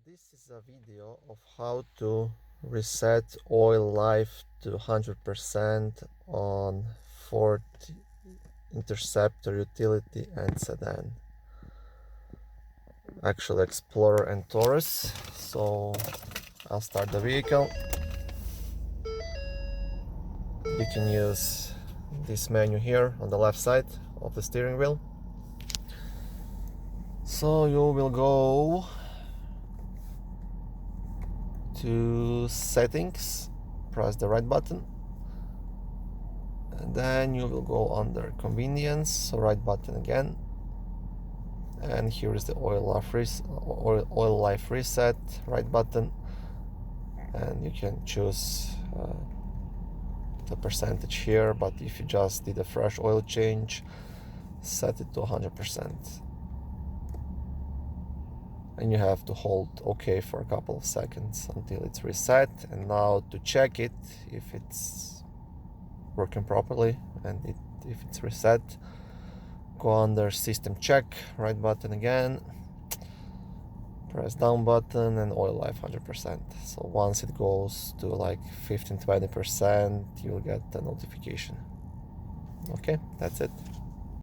This is a video of how to reset oil life to 100% on Ford Interceptor utility and Sedan. Actually Explorer and Taurus. So I'll start the vehicle. You can use this menu here on the left side of the steering wheel. So you will go to settings, press the right button, and then you will go under convenience, so right button again, and here is the oil life reset, right button, and you can choose the percentage here, but if you just did a fresh oil change, set it to 100%. And you have to hold OK for a couple of seconds until it's reset. And now to check it, if it's working properly and if it's reset, go under system check, right button again, press down button, and oil life 100%. So once it goes to like 15-20%, you'll get a notification. Okay, that's it.